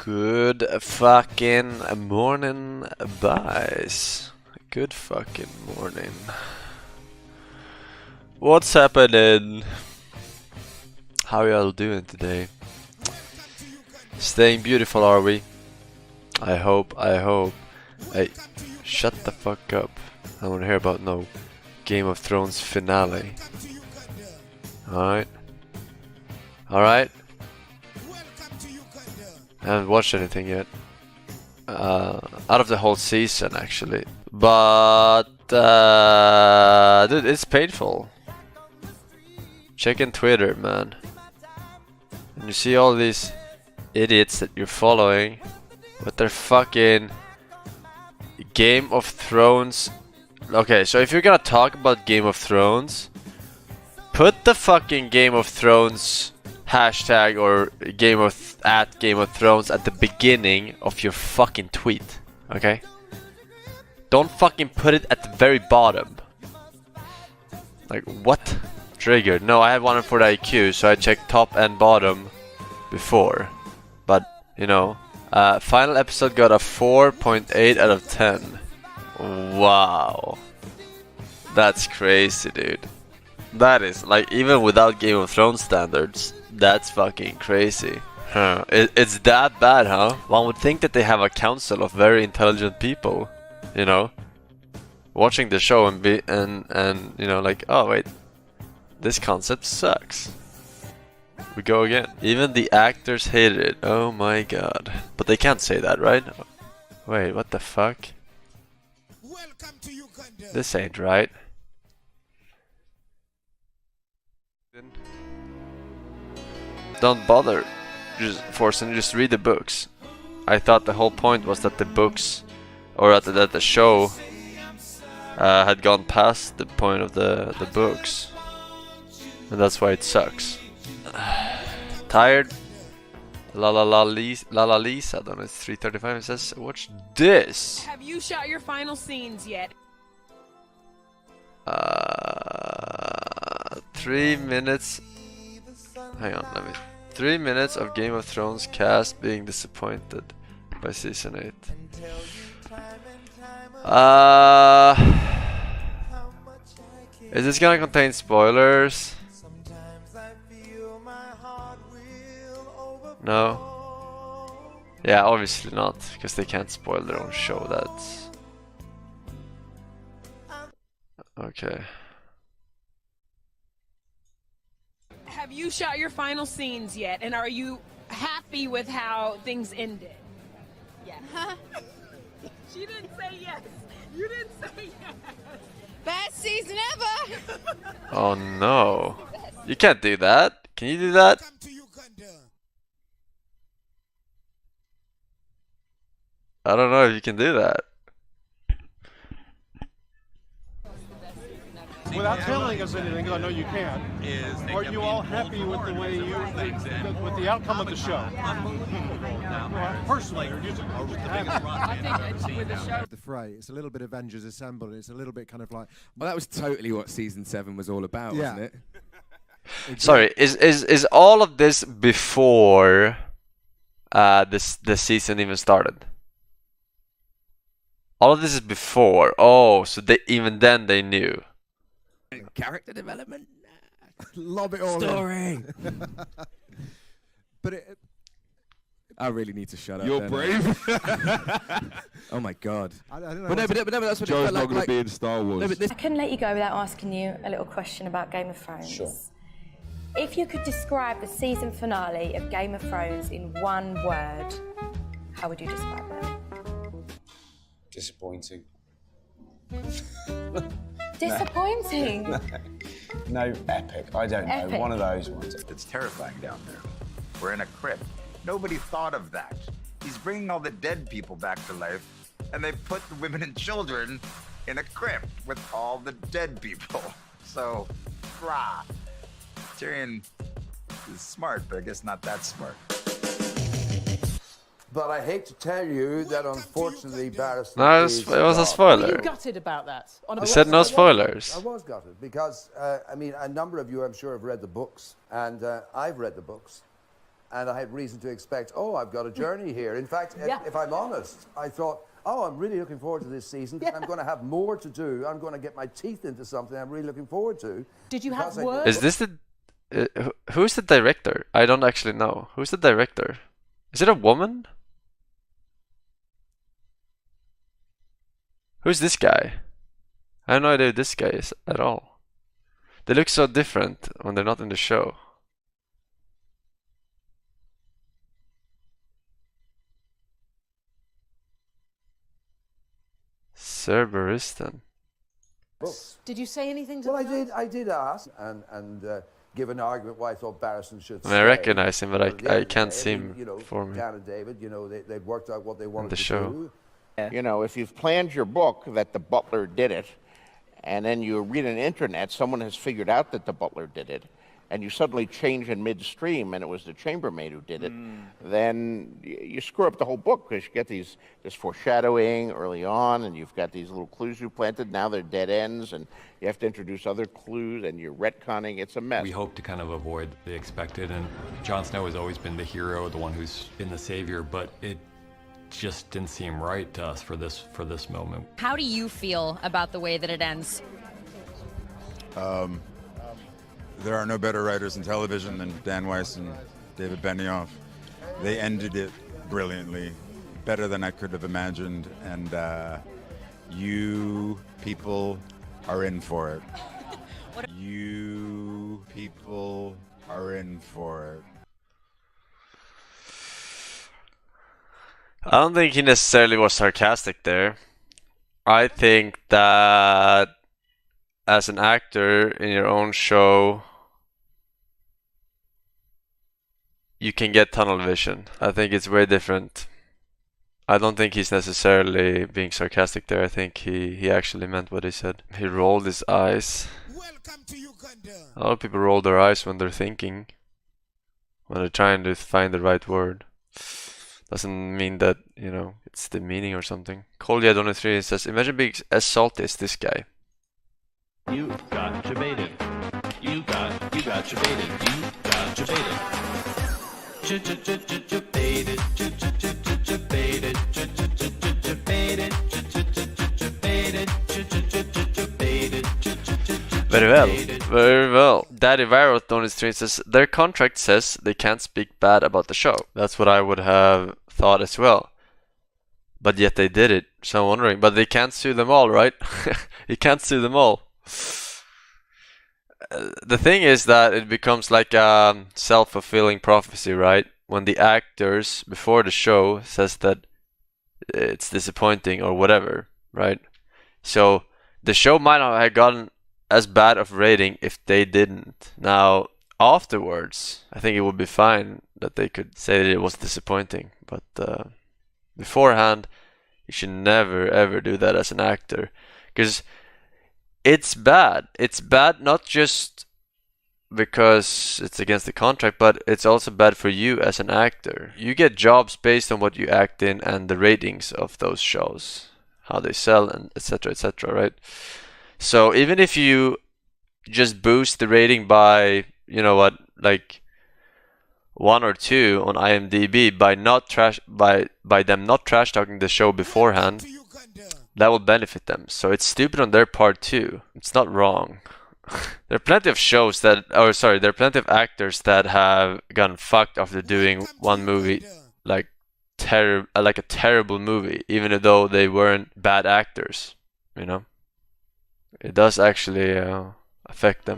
Good fucking morning, boys. Good fucking morning. What's happening? How are y'all doing today? Staying beautiful, are we? I hope. Hey, shut the fuck up. I want to hear about no Game of Thrones finale. Alright? Alright? I haven't watched anything yet. Out of the whole season, actually. But, dude, it's painful. Checking Twitter, man. And you see all these idiots that you're following with their fucking Game of Thrones. Okay, so if you're gonna talk about Game of Thrones, put the fucking Game of Thrones hashtag or Game of Thrones at the beginning of your fucking tweet, okay? Don't fucking put it at the very bottom. Like, what? Triggered. No, I had one for the IQ, so I checked top and bottom before. But, you know, final episode got a 4.8 out of 10. Wow. That's crazy, dude. That is, like, even without Game of Thrones standards, that's fucking crazy. Huh. It's that bad, huh? One would think that they have a council of very intelligent people, you know, watching the show and you know, like, oh wait, this concept sucks. We go again. Even the actors hated it. Oh my god. But they can't say that, right? Wait, what the fuck? This ain't right. Don't bother, just Forsen, just read the books. I thought the whole point was that the books, or that the show had gone past the point of the books, and that's why it sucks. Tired? La Lisa, then it's 3:35. It says, watch this. Have you shot your final scenes yet? 3 minutes. Hang on, let me. 3 minutes of Game of Thrones cast being disappointed by season 8. Is this gonna contain spoilers? No. Yeah, obviously not, because they can't spoil their own show. That's okay. Have you shot your final scenes yet? And are you happy with how things ended? Yeah. She didn't say yes. You didn't say yes. Best season ever! Oh no. You can't do that. Can you do that? I don't know if you can do that. Without telling us anything, because I know you can't, are you all happy with the way with the outcome of the show? Personally, or just the fray. It's a little bit Avengers Assemble, and it's a little bit kind of like... Well, that was totally what season 7 was all about, wasn't it? Sorry, is all of this before the season even started? All of this is before. Oh, so even then they knew. Character development. Lob it all Story. But I really need to shut up. You're brave. Oh my god. I don't know. But no, that's what Joe's it felt not going like. to be in Star Wars. No, but this I couldn't let you go without asking you a little question about Game of Thrones. Sure. If you could describe the season finale of Game of Thrones in one word, how would you describe it? Disappointing. Disappointing? No, epic. I don't know. Epic. One of those ones. It's terrifying down there. We're in a crypt. Nobody thought of that. He's bringing all the dead people back to life, and they put the women and children in a crypt with all the dead people. So, rah. Tyrion is smart, but I guess not that smart. But I hate to tell you that unfortunately Barristan No, it was a Were spoiler. you gutted about that? You said no spoilers. I was gutted because, I mean, a number of you, I'm sure, have read the books, and I've read the books. and I had reason to expect, oh, I've got a journey here. In fact, if I'm honest, I thought, oh, I'm really looking forward to this season because I'm going to have more to do. I'm going to get my teeth into something I'm really looking forward to. Did you have work? Is this the... who's the director? I don't actually know. Who's the director? Is it a woman? Who's this guy? I have no idea who this guy is at all. They look so different when they're not in the show. Cerberistan. Did you say anything to Well, them? I did ask and give an argument why I thought Barrison should I mean, I recognize him, but I can't see him for me. Dan and David, you know, they'd worked out what they wanted the to show. do. You know, if you've planned your book that the butler did it, and then you read on the internet, someone has figured out that the butler did it, and you suddenly change in midstream and it was the chambermaid who did it, then you screw up the whole book because you get this foreshadowing early on, and you've got these little clues you planted. Now they're dead ends, and you have to introduce other clues, and you're retconning. It's a mess. We hope to kind of avoid the expected, and Jon Snow has always been the hero, the one who's been the savior, but it just didn't seem right to us for this moment. How do you feel about the way that it ends? There are no better writers in television than Dan Weiss and David Benioff. They ended it brilliantly, better than I could have imagined, and you people are in for it. You people are in for it. I don't think he necessarily was sarcastic there. I think that as an actor in your own show, you can get tunnel vision. I think it's way different. I don't think he's necessarily being sarcastic there. I think he actually meant what he said. He rolled his eyes. A lot of people roll their eyes when they're thinking, when they're trying to find the right word. Doesn't mean that, you know, it's the meaning or something. Kolja23 says, imagine being as salty as this guy. You got debated. You got debated. You got debated. Very well, very well. Daddy Varot on his stream says, their contract says they can't speak bad about the show. That's what I would have thought as well. But yet they did it, so I'm wondering. But they can't sue them all, right? You can't sue them all. The thing is that it becomes like a self-fulfilling prophecy, right? When the actors before the show says that it's disappointing or whatever, right? So the show might not have gotten as bad of rating if they didn't. Now afterwards, I think it would be fine that they could say that it was disappointing, but beforehand, you should never ever do that as an actor, because it's bad. It's bad not just because it's against the contract, but it's also bad for you as an actor. You get jobs based on what you act in and the ratings of those shows, how they sell, and etc., right? So even if you just boost the rating by, you know what, like 1 or 2 on IMDb by them not trash talking the show beforehand, that will benefit them. So it's stupid on their part too. It's not wrong. There are plenty of shows that, there are plenty of actors that have gotten fucked after doing one movie like a terrible movie, even though they weren't bad actors, you know. It does actually affect them.